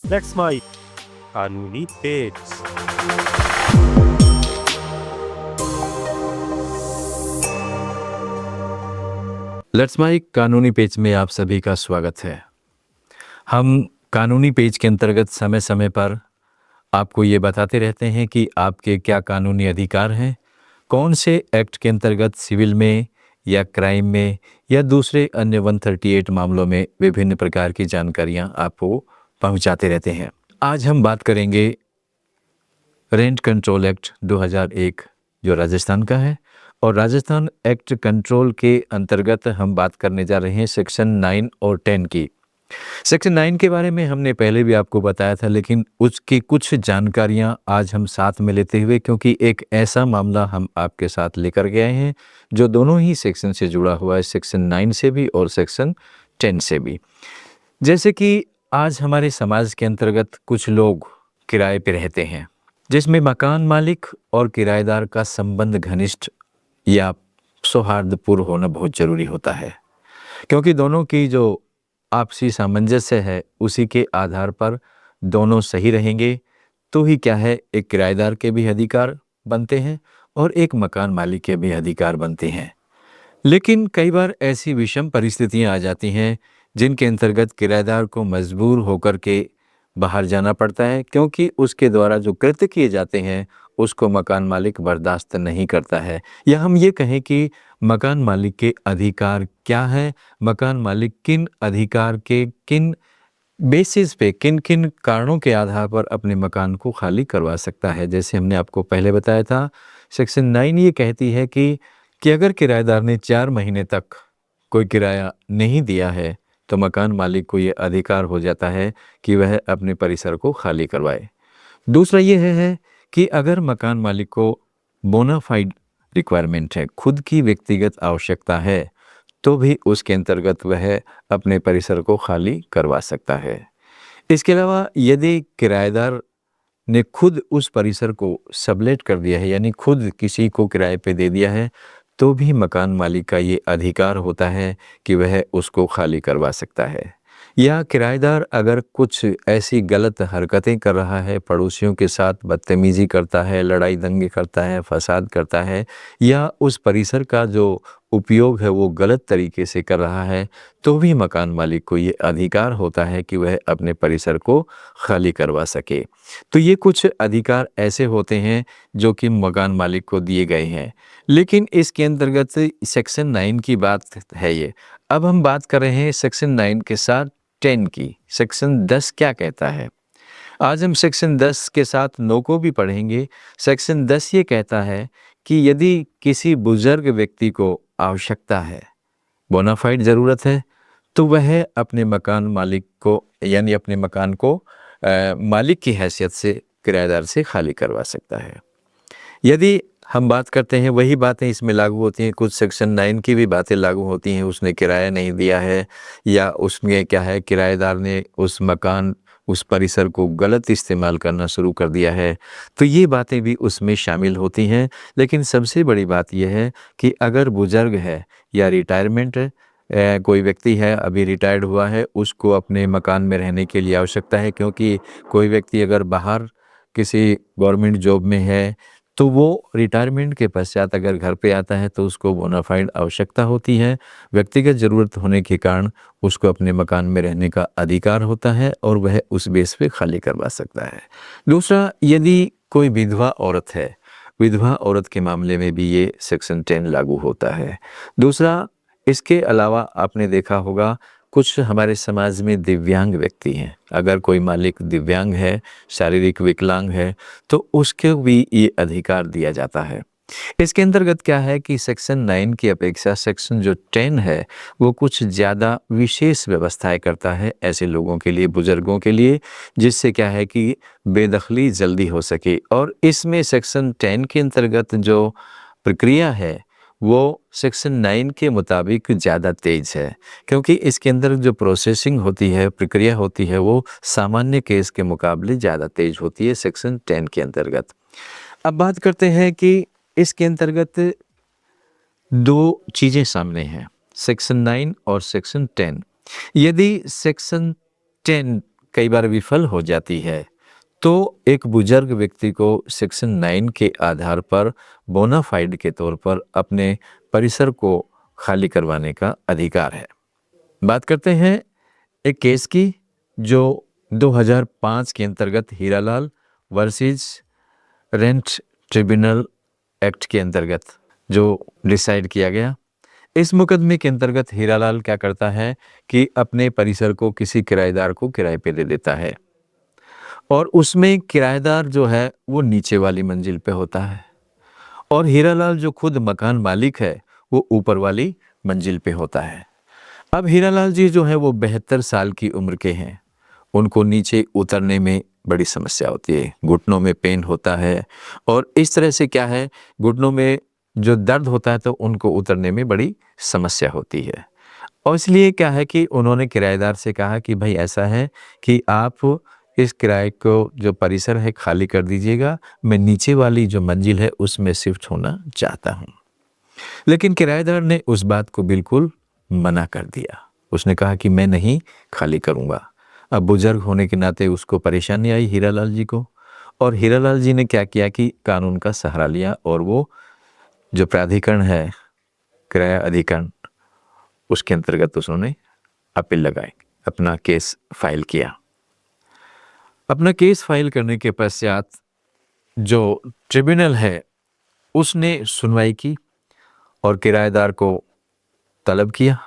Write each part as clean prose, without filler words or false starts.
That's my कानूनी page. Let's माई कानूनी page में आप सभी का स्वागत है। हम कानूनी पेज के अंतर्गत समय समय पर आपको ये बताते रहते हैं कि आपके क्या कानूनी अधिकार हैं, कौन से एक्ट के अंतर्गत सिविल में या क्राइम में या दूसरे अन्य 138 मामलों में विभिन्न प्रकार की जानकारियां आपको पहुंचाते रहते हैं। आज हम बात करेंगे रेंट कंट्रोल एक्ट 2001 जो राजस्थान का है, और राजस्थान एक्ट कंट्रोल के अंतर्गत हम बात करने जा रहे हैं सेक्शन 9 और 10 की। सेक्शन 9 के बारे में हमने पहले भी आपको बताया था, लेकिन उसकी कुछ जानकारियां आज हम साथ में लेते हुए, क्योंकि एक ऐसा मामला हम आपके साथ लेकर गए हैं जो दोनों ही सेक्शन से जुड़ा हुआ है, सेक्शन 9 से भी और सेक्शन 10 से भी। जैसे कि आज हमारे समाज के अंतर्गत कुछ लोग किराए पे रहते हैं, जिसमें मकान मालिक और किराएदार का संबंध घनिष्ठ या सौहार्दपूर्ण होना बहुत ज़रूरी होता है, क्योंकि दोनों की जो आपसी सामंजस्य है उसी के आधार पर दोनों सही रहेंगे तो ही क्या है, एक किराएदार के भी अधिकार बनते हैं और एक मकान मालिक के भी अधिकार बनते हैं। लेकिन कई बार ऐसी विषम परिस्थितियां आ जाती हैं जिनके अंतर्गत किराएदार को मजबूर होकर के बाहर जाना पड़ता है, क्योंकि उसके द्वारा जो कृत्य किए जाते हैं उसको मकान मालिक बर्दाश्त नहीं करता है। या हम ये कहें कि मकान मालिक के अधिकार क्या है, मकान मालिक किन अधिकार के किन बेसिस पे, किन किन कारणों के आधार पर अपने मकान को खाली करवा सकता है। जैसे हमने आपको पहले बताया था, सेक्शन 9 ये कहती है कि अगर किराएदार ने 4 महीने तक कोई किराया नहीं दिया है तो मकान मालिक को ये अधिकार हो जाता है कि वह अपने परिसर को खाली करवाए। दूसरा ये है कि अगर मकान मालिक को बोनाफाइड रिक्वायरमेंट है, खुद की व्यक्तिगत आवश्यकता है, तो भी उसके अंतर्गत वह अपने परिसर को खाली करवा सकता है। इसके अलावा यदि किराएदार ने खुद उस परिसर को सबलेट कर दिया है, यानी खुद किसी को किराए पे दे दिया है, तो भी मकान मालिक का ये अधिकार होता है कि वह उसको खाली करवा सकता है। या किराएदार अगर कुछ ऐसी गलत हरकतें कर रहा है, पड़ोसियों के साथ बदतमीज़ी करता है, लड़ाई दंगे करता है, फसाद करता है, या उस परिसर का जो उपयोग है वो गलत तरीके से कर रहा है, तो भी मकान मालिक को ये अधिकार होता है कि वह अपने परिसर को खाली करवा सके। तो ये कुछ अधिकार ऐसे होते हैं जो कि मकान मालिक को दिए गए हैं। लेकिन इसके अंतर्गत सेक्शन 9 की बात है ये। अब हम बात कर रहे हैं सेक्शन 9 के साथ 10 की। सेक्शन 10 क्या कहता है? आज हम सेक्शन 10 के साथ 9 को भी पढ़ेंगे। सेक्शन 10 ये कहता है कि यदि किसी बुजुर्ग व्यक्ति को आवश्यकता है, बोनाफाइड ज़रूरत है, तो वह अपने मकान मालिक को, यानी अपने मकान को मालिक की हैसियत से किराएदार से खाली करवा सकता है। यदि हम बात करते हैं, वही बातें इसमें लागू होती हैं, कुछ सेक्शन 9 की भी बातें लागू होती हैं। उसने किराया नहीं दिया है, या उसमें क्या है, किराएदार ने उस मकान, उस परिसर को गलत इस्तेमाल करना शुरू कर दिया है, तो ये बातें भी उसमें शामिल होती हैं। लेकिन सबसे बड़ी बात यह है कि अगर बुजुर्ग है या रिटायरमेंट कोई व्यक्ति है, अभी रिटायर्ड हुआ है, उसको अपने मकान में रहने के लिए आवश्यकता है, क्योंकि कोई व्यक्ति अगर बाहर किसी गवर्नमेंट जॉब में है तो वो रिटायरमेंट के पश्चात अगर घर पे आता है तो उसको बोनाफाइड आवश्यकता होती है। व्यक्तिगत ज़रूरत होने के कारण उसको अपने मकान में रहने का अधिकार होता है और वह उस बेस पे खाली करवा सकता है। दूसरा, यदि कोई विधवा औरत है, विधवा औरत के मामले में भी ये सेक्शन 10 लागू होता है। दूसरा, इसके अलावा आपने देखा होगा कुछ हमारे समाज में दिव्यांग व्यक्ति हैं। अगर कोई मालिक दिव्यांग है, शारीरिक विकलांग है, तो उसको भी ये अधिकार दिया जाता है। इसके अंतर्गत क्या है कि सेक्शन 9 की अपेक्षा सेक्शन जो 10 है वो कुछ ज़्यादा विशेष व्यवस्थाएं करता है ऐसे लोगों के लिए, बुजुर्गों के लिए, जिससे क्या है कि बेदखली जल्दी हो सके। और इसमें सेक्शन 10 के अंतर्गत जो प्रक्रिया है वो सेक्शन 9 के मुताबिक ज़्यादा तेज है, क्योंकि इसके अंदर जो प्रोसेसिंग होती है, प्रक्रिया होती है, वो सामान्य केस के मुकाबले ज़्यादा तेज होती है सेक्शन 10 के अंतर्गत। अब बात करते हैं कि इसके अंतर्गत 2 चीज़ें सामने हैं, सेक्शन 9 और सेक्शन 10। यदि सेक्शन 10 कई बार विफल हो जाती है, तो एक बुजुर्ग व्यक्ति को सेक्शन 9 के आधार पर बोनाफाइड के तौर पर अपने परिसर को खाली करवाने का अधिकार है। बात करते हैं एक केस की जो 2005 के अंतर्गत Hiralal versus rent tribunal act के अंतर्गत जो डिसाइड किया गया। इस मुकदमे के अंतर्गत हीरालाल क्या करता है कि अपने परिसर को किसी किराएदार को किराए पे दे देता है और उसमें किराएदार जो है वो नीचे वाली मंजिल पे होता है और हीरालाल जो खुद मकान मालिक है वो ऊपर वाली मंजिल पे होता है। अब हीरालाल जी जो है वो 72 साल की उम्र के हैं, उनको नीचे उतरने में बड़ी समस्या होती है, घुटनों में पेन होता है और इस तरह से क्या है, घुटनों में जो दर्द होता है तो उनको उतरने में बड़ी समस्या होती है। और इसलिए क्या है कि उन्होंने किराएदार से कहा कि भाई ऐसा है कि आप इस किराए को जो परिसर है खाली कर दीजिएगा, मैं नीचे वाली जो मंजिल है उसमें शिफ्ट होना चाहता हूँ। लेकिन किराएदार ने उस बात को बिल्कुल मना कर दिया। उसने कहा कि मैं नहीं खाली करूँगा। अब बुजुर्ग होने के नाते उसको परेशानी आई हीरालाल जी को, और हीरालाल जी ने क्या किया कि कानून का सहारा लिया और वो जो प्राधिकरण है किराया अधिकरण उसके अंतर्गत उन्होंने अपील लगाई, अपना केस फाइल किया। अपना केस फाइल करने के पश्चात जो ट्रिब्यूनल है उसने सुनवाई की और किराएदार को तलब किया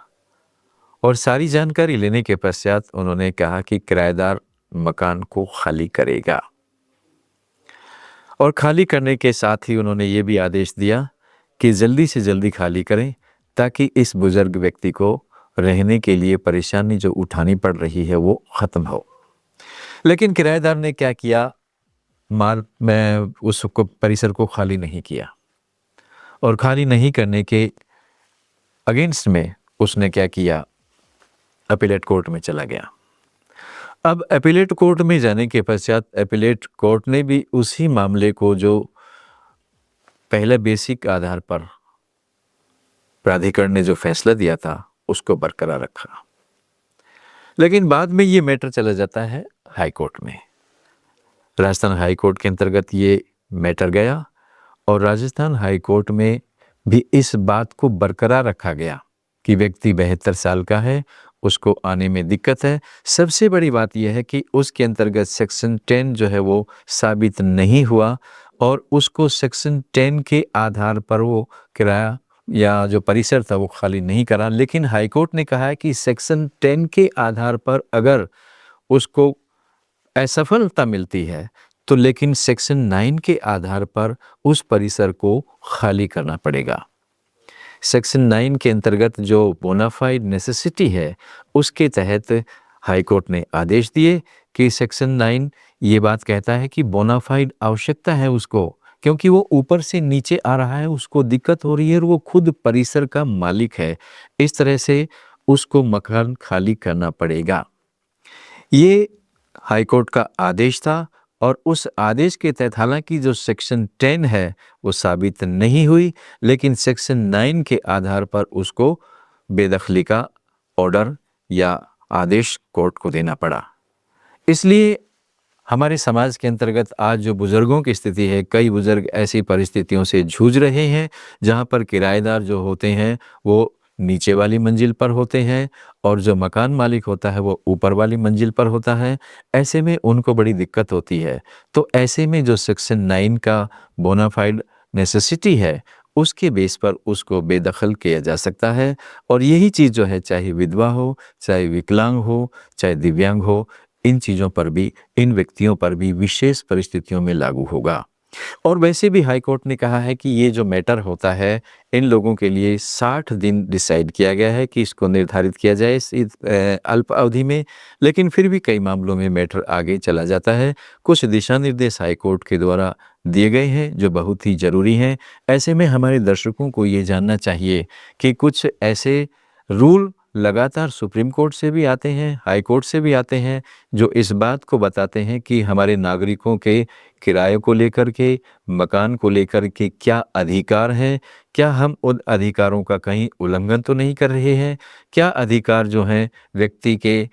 और सारी जानकारी लेने के पश्चात उन्होंने कहा कि किराएदार मकान को खाली करेगा और खाली करने के साथ ही उन्होंने ये भी आदेश दिया कि जल्दी से जल्दी खाली करें ताकि इस बुजुर्ग व्यक्ति को रहने के लिए परेशानी जो उठानी पड़ रही है वो ख़त्म हो। लेकिन किराएदार ने क्या किया, मैं उसको परिसर को खाली नहीं किया और खाली नहीं करने के अगेंस्ट में उसने क्या किया, अपीलेट कोर्ट में चला गया। अब अपीलेट कोर्ट में जाने के पश्चात अपीलेट कोर्ट ने भी उसी मामले को जो पहले बेसिक आधार पर प्राधिकरण ने जो फैसला दिया था उसको बरकरार रखा। लेकिन बाद में ये मैटर चला जाता है हाई कोर्ट में। राजस्थान हाई कोर्ट के अंतर्गत ये मैटर गया और राजस्थान हाई कोर्ट में भी इस बात को बरकरार रखा गया कि व्यक्ति 72 साल का है, उसको आने में दिक्कत है। सबसे बड़ी बात यह है कि उसके अंतर्गत सेक्शन 10 जो है वो साबित नहीं हुआ और उसको सेक्शन 10 के आधार पर वो किराया या जो परिसर था वो खाली नहीं करा। लेकिन हाई कोर्ट ने कहा है कि सेक्शन 10 के आधार पर अगर उसको असफलता मिलती है तो लेकिन सेक्शन 9 के आधार पर उस परिसर को खाली करना पड़ेगा। सेक्शन 9 के अंतर्गत जो बोनाफाइड नेसेसिटी है उसके तहत हाई कोर्ट ने आदेश दिए कि सेक्शन 9 ये बात कहता है कि बोनाफाइड आवश्यकता है उसको, क्योंकि वो ऊपर से नीचे आ रहा है, उसको दिक्कत हो रही है और वो खुद परिसर का मालिक है। इस तरह से उसको मकान खाली करना पड़ेगा। ये हाई कोर्ट का आदेश था और उस आदेश के तहत हालांकि जो सेक्शन 10 है वो साबित नहीं हुई, लेकिन सेक्शन 9 के आधार पर उसको बेदखली का ऑर्डर या आदेश कोर्ट को देना पड़ा। इसलिए हमारे समाज के अंतर्गत आज जो बुजुर्गों की स्थिति है, कई बुजुर्ग ऐसी परिस्थितियों से जूझ रहे हैं जहां पर किराएदार जो होते हैं वो नीचे वाली मंजिल पर होते हैं और जो मकान मालिक होता है वो ऊपर वाली मंजिल पर होता है। ऐसे में उनको बड़ी दिक्कत होती है। तो ऐसे में जो सेक्शन 9 का बोनाफाइड नेसेसिटी है उसके बेस पर उसको बेदखल किया जा सकता है और यही चीज़ जो है चाहे विधवा हो, चाहे विकलांग हो, चाहे दिव्यांग हो, इन चीज़ों पर भी, इन व्यक्तियों पर भी विशेष परिस्थितियों में लागू होगा। और वैसे भी हाई कोर्ट ने कहा है कि ये जो मैटर होता है इन लोगों के लिए 60 दिन डिसाइड किया गया है कि इसको निर्धारित किया जाए इस अल्प अवधि में, लेकिन फिर भी कई मामलों में मैटर आगे चला जाता है। कुछ दिशा निर्देश हाई कोर्ट के द्वारा दिए गए हैं जो बहुत ही ज़रूरी हैं। ऐसे में हमारे दर्शकों को ये जानना चाहिए कि कुछ ऐसे रूल लगातार सुप्रीम कोर्ट से भी आते हैं, हाई कोर्ट से भी आते हैं, जो इस बात को बताते हैं कि हमारे नागरिकों के किराए को लेकर के, मकान को लेकर के क्या अधिकार हैं, क्या हम उन अधिकारों का कहीं उल्लंघन तो नहीं कर रहे हैं, क्या अधिकार जो हैं व्यक्ति के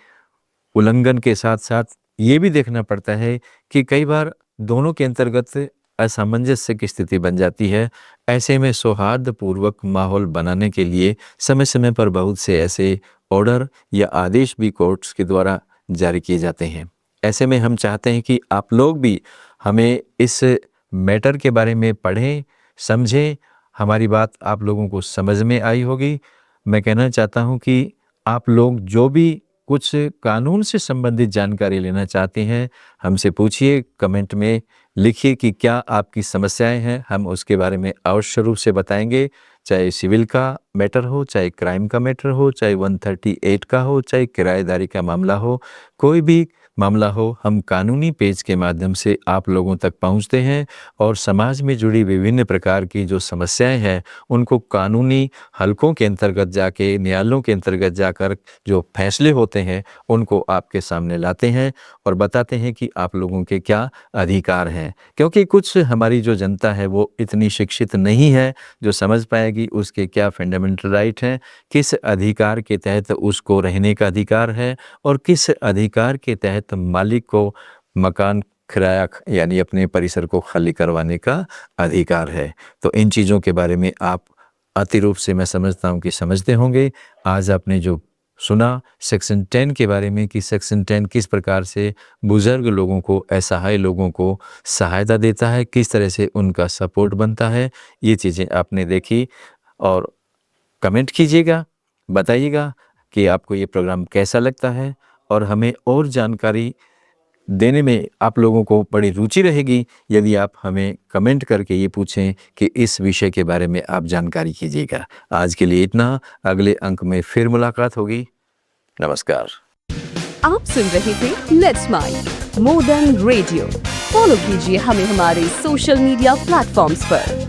उल्लंघन के साथ साथ ये भी देखना पड़ता है कि कई बार दोनों के अंतर्गत असामंजस्य की स्थिति बन जाती है। ऐसे में सौहार्दपूर्वक माहौल बनाने के लिए समय समय पर बहुत से ऐसे ऑर्डर या आदेश भी कोर्ट्स के द्वारा जारी किए जाते हैं। ऐसे में हम चाहते हैं कि आप लोग भी हमें इस मैटर के बारे में पढ़ें, समझें। हमारी बात आप लोगों को समझ में आई होगी। मैं कहना चाहता हूं कि आप लोग जो भी कुछ कानून से संबंधित जानकारी लेना चाहते हैं, हमसे पूछिए, कमेंट में लिखिए कि क्या आपकी समस्याएं हैं। हम उसके बारे में अवश्य रूप से बताएंगे, चाहे सिविल का मैटर हो, चाहे क्राइम का मैटर हो, चाहे 138 का हो, चाहे किराएदारी का मामला हो, कोई भी मामला हो, हम कानूनी पेज के माध्यम से आप लोगों तक पहुंचते हैं और समाज में जुड़ी विभिन्न प्रकार की जो समस्याएं हैं उनको कानूनी हलकों के अंतर्गत जाके, न्यायालयों के अंतर्गत जाकर जो फैसले होते हैं उनको आपके सामने लाते हैं और बताते हैं कि आप लोगों के क्या अधिकार हैं। क्योंकि कुछ हमारी जो जनता है वो इतनी शिक्षित नहीं है जो समझ पाएगी उसके क्या फंडामेंटल राइट हैं, किस अधिकार के तहत उसको रहने का अधिकार है और किस अधिकार के तहत मालिक को मकान किराया यानी अपने परिसर को खाली करवाने का अधिकार है। तो इन चीज़ों के बारे में आप अति रूप से मैं समझता हूँ कि समझते होंगे। आज आपने जो सुना सेक्शन 10 के बारे में कि सेक्शन 10 किस प्रकार से बुज़ुर्ग लोगों को, असहाय लोगों को सहायता देता है, किस तरह से उनका सपोर्ट बनता है, ये चीज़ें आपने देखी। और कमेंट कीजिएगा, बताइएगा कि आपको ये प्रोग्राम कैसा लगता है और हमें और जानकारी देने में आप लोगों को बड़ी रुचि रहेगी यदि आप हमें कमेंट करके ये पूछें कि इस विषय के बारे में आप जानकारी कीजिएगा। आज के लिए इतना, अगले अंक में फिर मुलाकात होगी। नमस्कार। आप सुन रहे थे let's mind more than radio. Follow कीजिए हमें हमारे सोशल मीडिया प्लेटफॉर्म्स पर।